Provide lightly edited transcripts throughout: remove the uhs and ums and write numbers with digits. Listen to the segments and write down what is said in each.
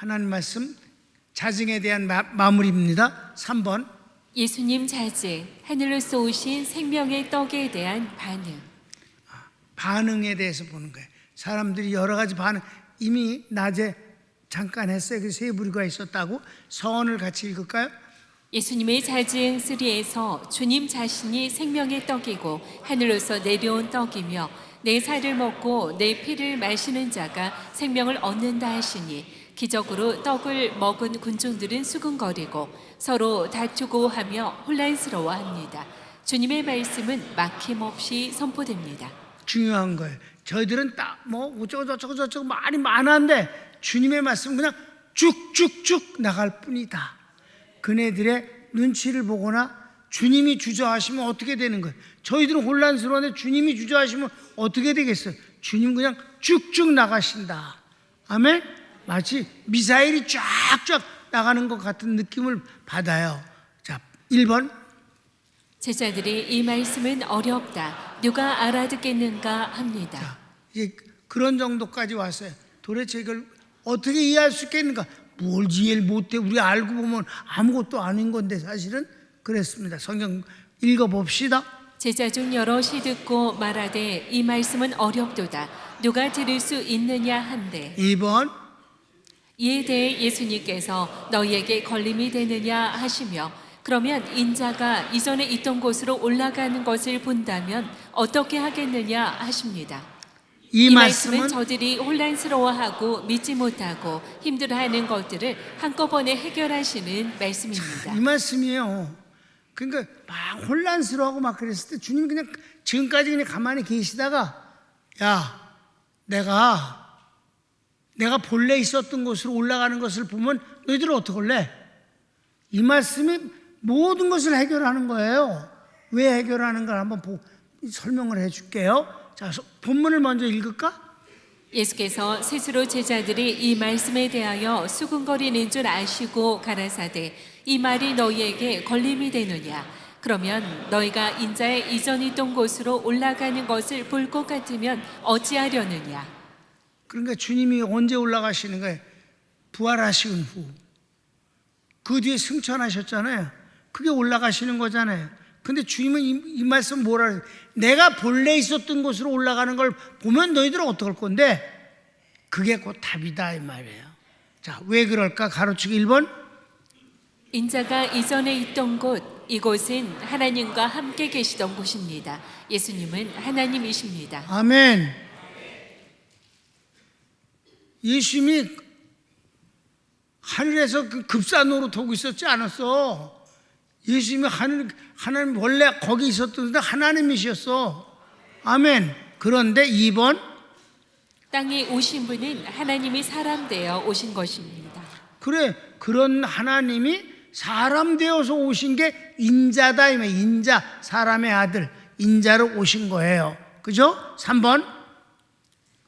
하나님 말씀 자증에 대한 마무리입니다. 3번 예수님 자증, 하늘로서 오신 생명의 떡에 대한 반응. 반응에 대해서 보는 거예요. 사람들이 여러 가지 반응, 이미 낮에 잠깐 했어요. 그 세 부류가 있었다고. 서원을 같이 읽을까요? 예수님의 자증 3에서 주님 자신이 생명의 떡이고 하늘로서 내려온 떡이며 내 살을 먹고 내 피를 마시는 자가 생명을 얻는다 하시니 기적으로 떡을 먹은 군중들은 수군거리고 서로 다투고 하며 혼란스러워합니다. 주님의 말씀은 막힘없이 선포됩니다. 중요한 거예요. 저희들은 딱 뭐 어쩌고 말이 많은데 주님의 말씀은 그냥 쭉쭉쭉 나갈 뿐이다. 그네들의 눈치를 보거나 주님이 주저하시면 어떻게 되는 거예요? 저희들은 혼란스러운데 주님이 주저하시면 어떻게 되겠어요? 주님 그냥 쭉쭉 나가신다. 아멘? 마치 미사일이 쫙쫙 나가는 것 같은 느낌을 받아요. 자, 1번 제자들이 이 말씀은 어렵다. 누가 알아듣겠는가 합니다. 자, 이제 그런 정도까지 왔어요. 도대체 이걸 어떻게 이해할 수 있겠는가? 뭘 이해를 못해. 우리 알고 보면 아무것도 아닌 건데 사실은 그랬습니다. 성경 읽어봅시다. 제자 중 여럿이 듣고 말하되 이 말씀은 어렵도다. 누가 들을 수 있느냐 한대. 2번 이에 대해 예수님께서 너희에게 걸림이 되느냐 하시며 그러면 인자가 이전에 있던 곳으로 올라가는 것을 본다면 어떻게 하겠느냐 하십니다. 이 이 말씀은 말씀은 저들이 혼란스러워하고 믿지 못하고 힘들어하는 것들을 한꺼번에 해결하시는 말씀입니다. 이 말씀이에요. 그러니까 막 혼란스러워하고 막 그랬을 때 주님이 그냥 지금까지 그냥 가만히 계시다가 야 내가 본래 있었던 곳으로 올라가는 것을 보면 너희들은 어떻게 할래? 이 말씀이 모든 것을 해결하는 거예요. 왜 해결하는 걸 한번 설명을 해줄게요. 자, 본문을 먼저 읽을까? 예수께서 스스로 제자들이 이 말씀에 대하여 수군거리는 줄 아시고 가라사대 이 말이 너희에게 걸림이 되느냐 그러면 너희가 인자의 이전 있던 곳으로 올라가는 것을 볼 것 같으면 어찌하려느냐. 그러니까 주님이 언제 올라가시는 거예요? 부활하신 후. 그 뒤에 승천하셨잖아요. 그게 올라가시는 거잖아요. 근데 주님은 이 말씀 뭐라 그래요? 내가 본래 있었던 곳으로 올라가는 걸 보면 너희들은 어떡할 건데 그게 곧 답이다 이 말이에요. 자, 왜 그럴까? 가로치기 1번 인자가 이전에 있던 곳 이곳은 하나님과 함께 계시던 곳입니다. 예수님은 하나님이십니다. 아멘. 예수님이 하늘에서 그 급사 노릇하고 있었지 않았어. 예수님이 하나님 원래 거기 있었던데 하나님이셨어. 아멘. 그런데 2번 땅에 오신 분은 하나님이 사람 되어 오신 것입니다. 그래, 그런 하나님이 사람 되어서 오신 게 인자다 이 말. 인자, 사람의 아들 인자로 오신 거예요. 그죠? 3번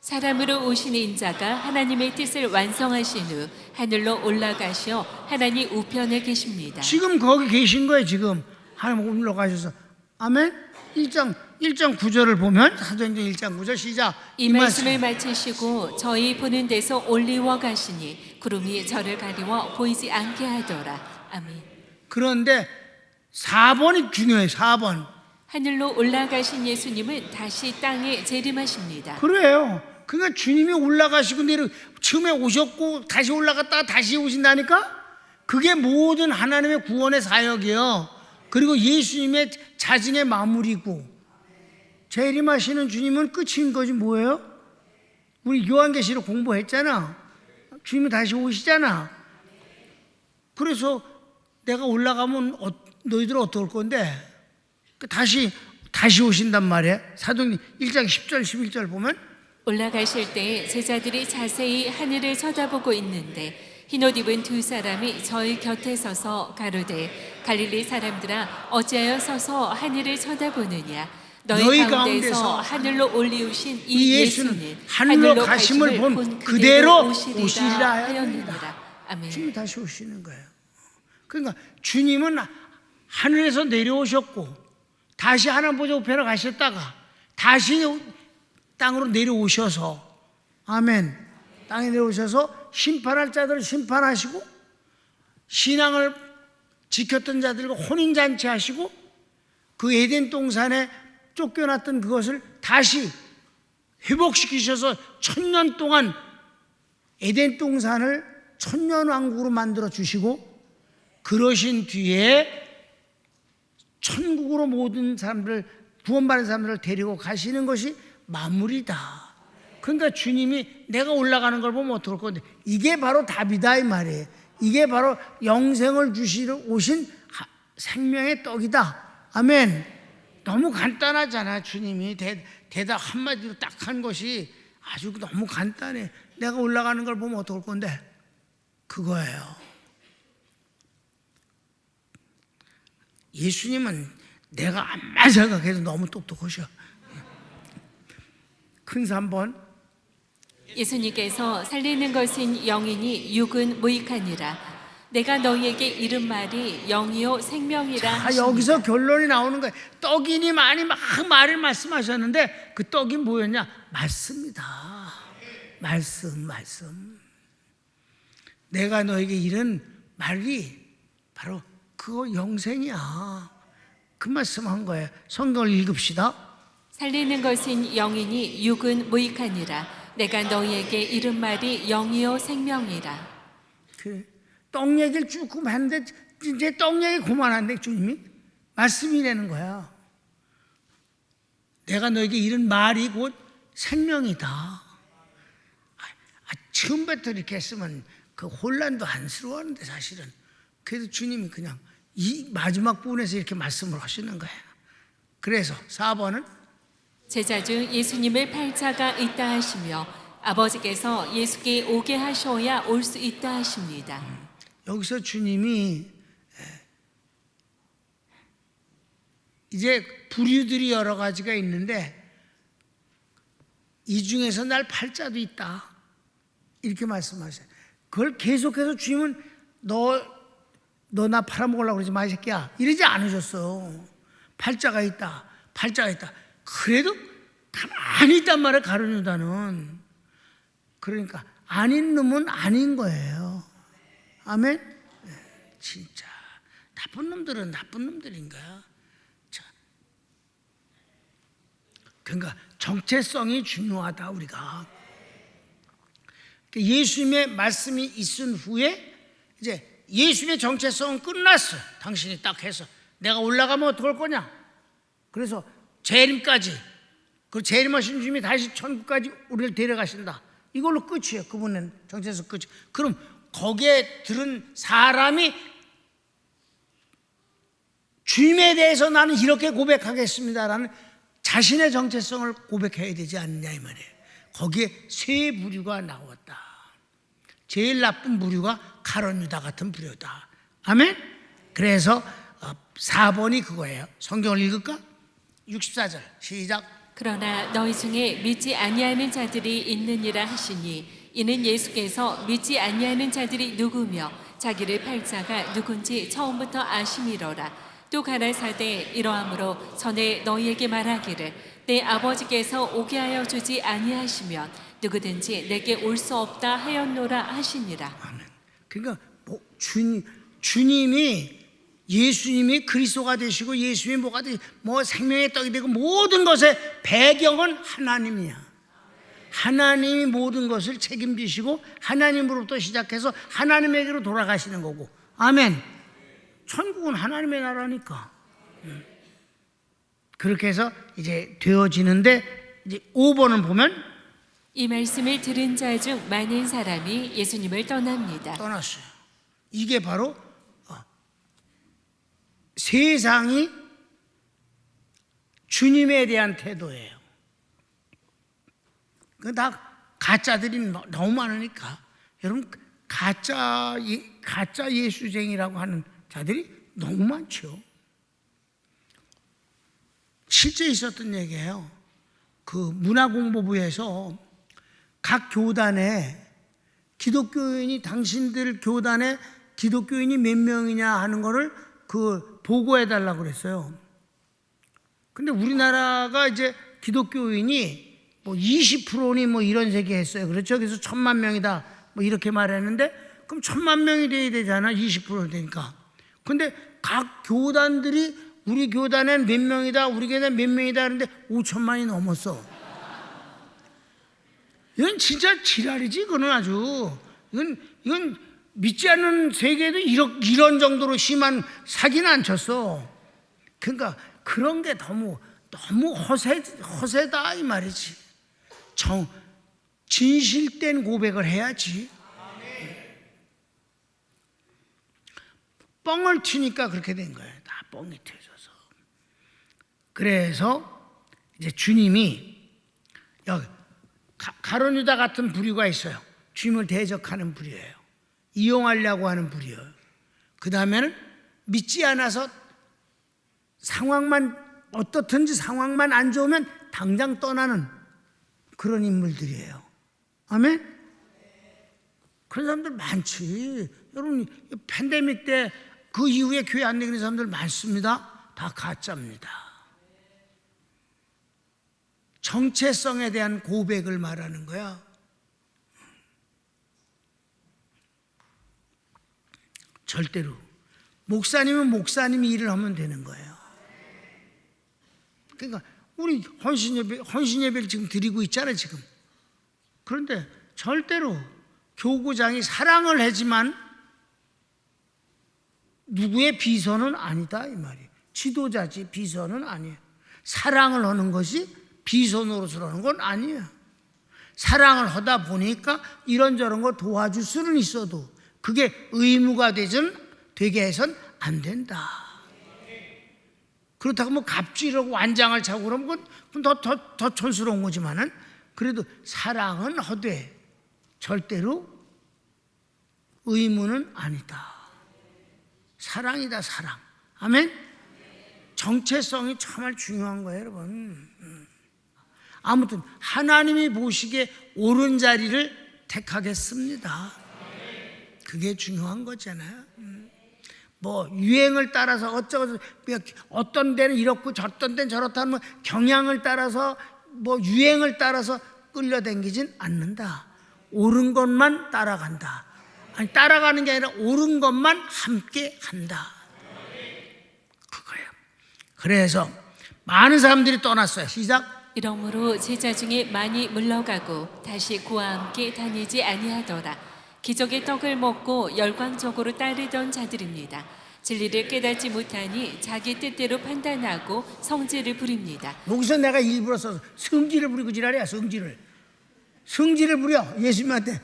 사람으로 오신 인자가 하나님의 뜻을 완성하신 후 하늘로 올라가셔 하나님 우편에 계십니다. 지금 거기 계신 거예요. 지금 하나님 올라가셔서. 아멘. 1장 9절을 보면 사도행전 1장 9절 시작. 이 말씀을 마치시고 저희 보는 데서 올리워 가시니 구름이 저를 가리워 보이지 않게 하더라. 아멘. 그런데 4번이 중요해요. 4번. 하늘로 올라가신 예수님은 다시 땅에 재림하십니다. 그래요. 그러니까 주님이 올라가시고 처음에 오셨고 다시 올라갔다가 다시 오신다니까? 그게 모든 하나님의 구원의 사역이에요. 그리고 예수님의 자증의 마무리고 재림하시는 주님은 끝인 거지 뭐예요? 우리 요한계시록 공부했잖아. 주님이 다시 오시잖아. 그래서 내가 올라가면 너희들은 어떨 건데? 다시 오신단 말이에요. 사도행전 1장 10절 11절 보면 올라가실 때 제자들이 자세히 하늘을 쳐다보고 있는데 흰옷 입은 두 사람이 저희 곁에 서서 가로되 갈릴리 사람들아 어찌하여 서서 하늘을 쳐다보느냐 너희 가운데서 하늘로 올리우신 이 예수는 하늘로 가심을 본 그대로 오시리라 하였느니라. 아멘. 주님이 다시 오시는 거예요. 그러니까 주님은 하늘에서 내려오셨고 다시 하나님 보좌 우편에 가셨다가 다시 땅으로 내려오셔서 아멘 땅에 내려오셔서 심판할 자들을 심판하시고 신앙을 지켰던 자들과 혼인잔치 하시고 그 에덴 동산에 쫓겨났던 그것을 다시 회복시키셔서 1000년 동안 에덴 동산을 천년왕국으로 만들어 주시고 그러신 뒤에 천국으로 모든 사람들 구원받은 사람들을 데리고 가시는 것이 마무리다. 그러니까 주님이 내가 올라가는 걸 보면 어떡할 건데 이게 바로 답이다 이 말이에요. 이게 바로 영생을 주시러 오신 생명의 떡이다. 아멘. 너무 간단하잖아. 주님이 대답 한마디로 딱 한 것이 아주 너무 간단해. 내가 올라가는 걸 보면 어떡할 건데 그거예요. 예수님은 내가 암만 생각해도 너무 똑똑하셔. 큰 3번 예수님께서 살리는 것은 영이니 육은 무익하니라. 내가 너희에게 이른 말이 영이요 생명이라 하십니다. 여기서 결론이 나오는 거예요. 떡이니 많이 막 말을 말씀하셨는데 그 떡이 뭐였냐? 말씀이다. 말씀. 내가 너에게 이른 말이 바로 그거 영생이야. 그 말씀한 거예요. 성경을 읽읍시다. 살리는 것은 영이니 육은 무익하니라. 내가 너희에게 이른 말이 영이요 생명이라. 그래. 떡 얘기를 쭉 했는데 이제 떡 얘기 그만한데 주님이 말씀이라는 거야. 내가 너에게 이른 말이 곧 생명이다. 처음부터 이렇게 했으면 그 혼란도 안쓰러워하는데 사실은 그래도 주님이 그냥 이 마지막 부분에서 이렇게 말씀을 하시는 거예요. 그래서 4번은 제자 중 예수님을 팔 자가 있다 하시며 아버지께서 예수께 오게 하셔야 올 수 있다 하십니다. 여기서 주님이 이제 부류들이 여러 가지가 있는데 이 중에서 날 팔 자도 있다 이렇게 말씀하세요. 그걸 계속해서 주님은 너 나 팔아먹으려고 그러지 마 이 새끼야 이러지 않으셨어요. 팔자가 있다. 그래도 가만히 있단 말이에요. 가룟 유다는. 그러니까 아닌 놈은 아닌 거예요. 아멘. 진짜 나쁜 놈들은 나쁜 놈들인 거야. 그러니까 정체성이 중요하다 우리가. 예수님의 말씀이 있은 후에 이제 예수님의 정체성은 끝났어. 당신이 딱 해서 내가 올라가면 어떡할 거냐. 그래서 재림까지 그 재림하신 주님이 다시 천국까지 우리를 데려가신다. 이걸로 끝이에요. 그분은 정체성 끝이. 그럼 거기에 들은 사람이 주님에 대해서 나는 이렇게 고백하겠습니다라는 자신의 정체성을 고백해야 되지 않느냐 이 말이에요. 거기에 세 부류가 나왔다. 제일 나쁜 부류가 가룟 유다 같은 부류다. 아멘. 그래서 4번이 그거예요. 성경을 읽을까? 64절 시작. 그러나 너희 중에 믿지 아니하는 자들이 있느니라 하시니 이는 예수께서 믿지 아니하는 자들이 누구며 자기를 팔 자가 누군지 처음부터 아심이로라. 또 가라사대 이러함으로 전에 너희에게 말하기를 내 아버지께서 오게 하여 주지 아니하시면 누구든지 내게 올 수 없다 하였노라 하시니라. 아멘. 그러니까 주님이 예수님이 그리스도가 되시고 예수님이 뭐가 되시고 뭐 생명의 떡이 되고 모든 것의 배경은 하나님이야. 하나님이 모든 것을 책임지시고 하나님으로부터 시작해서 하나님에게로 돌아가시는 거고. 아멘. 천국은 하나님의 나라니까. 그렇게 해서 이제 되어지는데 이제 5번은 보면 이 말씀을 들은 자 중 많은 사람이 예수님을 떠납니다. 떠났어요. 이게 바로 세상이 주님에 대한 태도예요. 그 다 가짜들이 너무 많으니까 여러분 가짜 예수쟁이라고 하는 자들이 너무 많죠. 실제 있었던 얘기예요. 그 문화공보부에서 각 교단에 기독교인이 당신들 교단에 기독교인이 몇 명이냐 하는 거를 그 보고해 달라고 그랬어요. 근데 우리나라가 이제 기독교인이 뭐 20%니 뭐 이런 얘기 했어요. 그렇죠? 그래서 1000만 명이다 뭐 이렇게 말했는데 그럼 1,000,000명이 돼야 되잖아. 20% 되니까. 근데 각 교단들이 우리 교단엔 몇 명이다, 우리 교단엔 몇 명이다 하는데 5,000,000이 넘었어. 이건 진짜 지랄이지. 이거는 아주 이건 믿지 않는 세계에도 이런 정도로 심한 사기는 안 쳤어. 그러니까 그런 게 너무 허세다 이 말이지. 진실된 고백을 해야지. 뻥을 튀니까 그렇게 된 거예요. 다 뻥이 튀어져서. 그래서 이제 주님이 여기 가룟 유다 같은 부류가 있어요. 주님을 대적하는 부류예요. 이용하려고 하는 부류예요. 그 다음에는 믿지 않아서 상황만 어떻든지 상황만 안 좋으면 당장 떠나는 그런 인물들이에요. 아멘? 그런 사람들 많지. 여러분 팬데믹 때 그 이후에 교회 안 다니는 사람들 많습니다. 다 가짜입니다. 정체성에 대한 고백을 말하는 거야. 절대로 목사님은 목사님이 일을 하면 되는 거예요. 그러니까 우리 헌신예배를 지금 드리고 있잖아요 지금. 그런데 절대로 교구장이 사랑을 하지만 누구의 비서는 아니다 이 말이에요. 지도자지 비서는 아니에요. 사랑을 하는 것이 비서 노릇을 하는 건 아니에요. 사랑을 하다 보니까 이런저런 거 도와줄 수는 있어도 그게 의무가 되게 해선 안 된다. 그렇다고 뭐 갑질하고 완장을 차고 그러면 그건 더 촌스러운 거지만은 그래도 사랑은 하되 절대로 의무는 아니다. 사랑이다 사랑. 아멘? 정체성이 정말 중요한 거예요 여러분. 아무튼 하나님이 보시기에 옳은 자리를 택하겠습니다. 그게 중요한 거잖아요. 뭐 유행을 따라서 어떤 데는 이렇고 어떤 데는 저렇다 하면 경향을 따라서 뭐 유행을 따라서 끌려다니진 않는다. 옳은 것만 따라간다. 아니 따라가는 게 아니라 옳은 것만 함께 한다. 그거예요. 그래서 많은 사람들이 떠났어요. 시작. 이러므로 제자 중에 많이 물러가고 다시 그와 함께 다니지 아니하더라. 기적의 떡을 먹고 열광적으로 따르던 자들입니다. 진리를 깨닫지 못하니 자기 뜻대로 판단하고 성질을 부립니다. 여기서 내가 일부러 써서 성질을 부리고 지랄이야. 성질을 부려 예수님한테.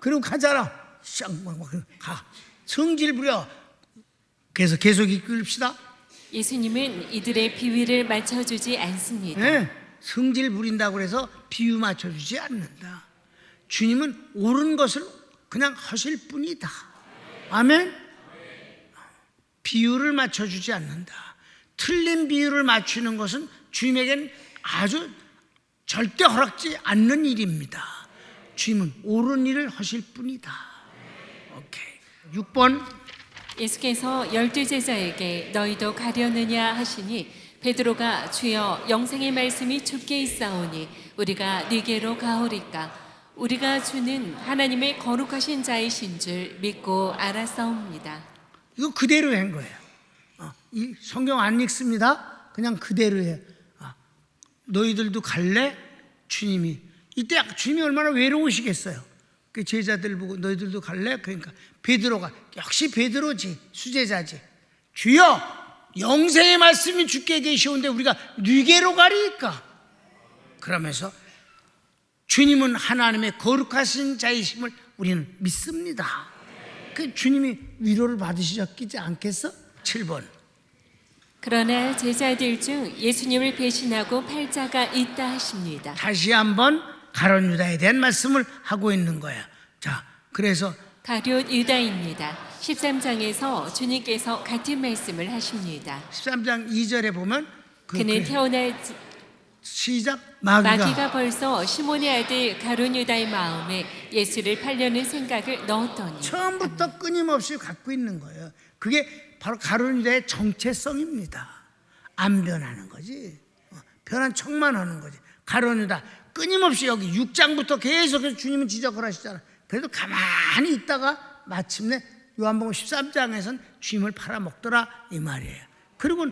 그리고 가잖아. 가. 성질 부려. 그래서 계속 읽읍시다. 예수님은 이들의 비위를 맞춰주지 않습니다. 네, 성질 부린다고 해서 비유 맞춰주지 않는다. 주님은 옳은 것을 그냥 하실 뿐이다. 아멘. 비유를 맞춰주지 않는다. 틀린 비유를 맞추는 것은 주님에겐 아주 절대 허락지 않는 일입니다. 주님은 옳은 일을 하실 뿐이다. 오케이. 6번. 예수께서 12제자에게 너희도 가려느냐 하시니 베드로가 주여 영생의 말씀이 주께 있사오니 우리가 네게로 가오리까. 우리가 주는 하나님의 거룩하신 자이신 줄 믿고 알았사옵니다. 이거 그대로 한 거예요. 이 성경 안 읽습니다. 그냥 그대로 해. 너희들도 갈래? 주님이 이때 주님이 얼마나 외로우시겠어요. 그 제자들 보고 너희들도 갈래? 그러니까 베드로가 역시 베드로지 수제자지. 주여 영생의 말씀이 주께 계시온데 우리가 네게로 가리까? 그러면서 주님은 하나님의 거룩하신 자이심을 우리는 믿습니다. 그 주님이 위로를 받으시지 않겠어? 7번. 그러나 제자들 중 예수님을 배신하고 팔자가 있다 하십니다. 다시 한번 가룟 유다에 대한 말씀을 하고 있는 거야. 자, 그래서 가룟 유다입니다. 13장에서 주님께서 같은 말씀을 하십니다. 13장 2절에 보면 그는 태어나지 시작. 마귀가 벌써 시몬의 아들 가룟 유다의 마음에 예수를 팔려는 생각을 넣었더니 처음부터 끊임없이 갖고 있는 거예요. 그게 바로 가룟 유다의 정체성입니다. 안 변하는 거지. 변한 척만 하는 거지. 가룟 유다 끊임없이 여기 6장부터 계속해서 주님은 지적을 하시잖아. 그래도 가만히 있다가 마침내 요한복음 13장에서는 주님을 팔아먹더라 이 말이에요. 그리고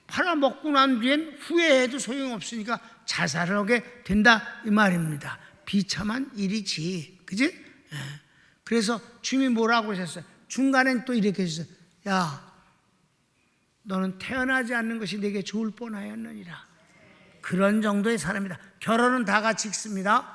팔아먹고 난 뒤엔 후회해도 소용없으니까 자살을 하게 된다 이 말입니다. 비참한 일이지, 그지? 예. 그래서 주님이 뭐라고 하셨어요? 중간엔 또 이렇게 하셨어요. 야, 너는 태어나지 않는 것이 내게 좋을 뻔하였느니라. 그런 정도의 사람이다. 결혼은 다 같이 읽습니다.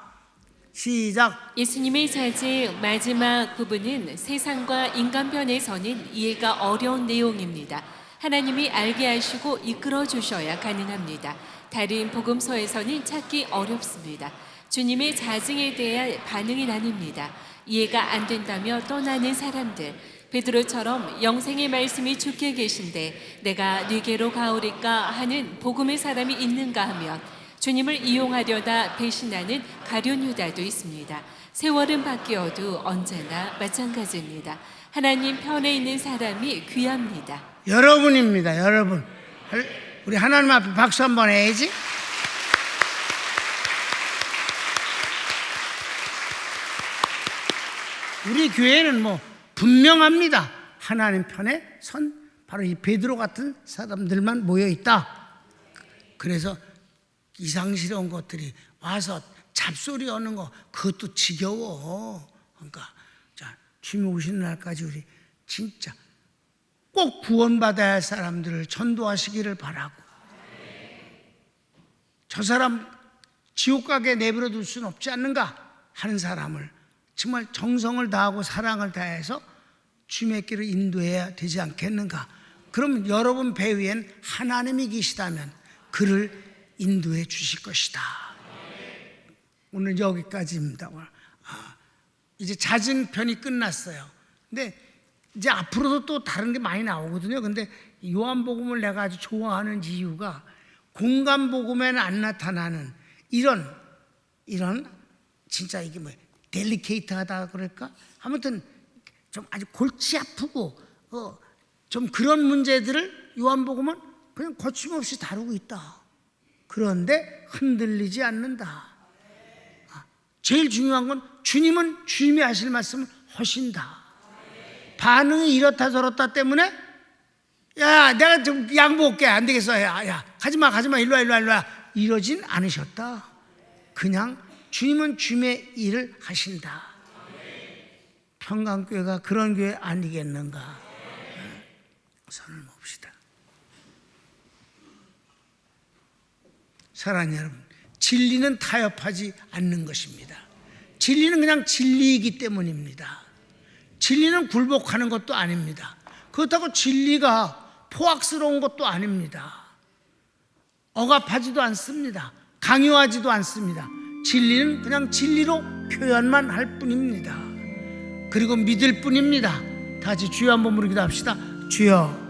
시작. 예수님의 자제 마지막 부분은 세상과 인간편에서는 이해가 어려운 내용입니다. 하나님이 알게 하시고 이끌어 주셔야 가능합니다. 다른 복음서에서는 찾기 어렵습니다. 주님의 자증에 대한 반응이 나뉩니다. 이해가 안 된다며 떠나는 사람들, 베드로처럼 영생의 말씀이 주께 계신데 내가 네게로 가오리까 하는 복음의 사람이 있는가 하면 주님을 이용하려다 배신하는 가룟 유다도 있습니다. 세월은 바뀌어도 언제나 마찬가지입니다. 하나님 편에 있는 사람이 귀합니다. 여러분입니다. 여러분, 우리 하나님 앞에 박수 한번 해야지. 우리 교회는 뭐 분명합니다. 하나님 편에 선 바로 이 베드로 같은 사람들만 모여 있다. 그래서 이상스러운 것들이 와서 잡소리 하는 거 그것도 지겨워. 그러니까 자, 주님 오시는 날까지 우리 진짜 꼭 구원받아야 할 사람들을 전도하시기를 바라고, 저 사람 지옥 가게 내버려 둘 수는 없지 않는가 하는 사람을 정말 정성을 다하고 사랑을 다해서 주님의 길을 인도해야 되지 않겠는가. 그럼 여러분 배 위엔 하나님이 계시다면 그를 인도해 주실 것이다. 오늘 여기까지입니다. 이제 잦은 편이 끝났어요. 근데 이제 앞으로도 또 다른 게 많이 나오거든요. 근데 요한복음을 내가 아주 좋아하는 이유가 공간복음에는 안 나타나는 이런 진짜 이게 뭐 델리케이트하다 그럴까? 아무튼 좀 아주 골치 아프고 좀 그런 문제들을 요한복음은 그냥 거침없이 다루고 있다. 그런데 흔들리지 않는다. 제일 중요한 건 주님은 주님이 하실 말씀을 하신다. 반응이 이렇다 저렇다 때문에 야 내가 좀 양보할게 안 되겠어, 야 가지마 일로 와 이러진 않으셨다. 그냥 주님은 주님의 일을 하신다. 평강교회가 그런 교회 아니겠는가. 손을 봅시다. 사랑하는 여러분, 진리는 타협하지 않는 것입니다. 진리는 그냥 진리이기 때문입니다. 진리는 굴복하는 것도 아닙니다. 그렇다고 진리가 포악스러운 것도 아닙니다. 억압하지도 않습니다. 강요하지도 않습니다. 진리는 그냥 진리로 표현만 할 뿐입니다. 그리고 믿을 뿐입니다. 다 같이 주여 한번 부르기도 합시다. 주여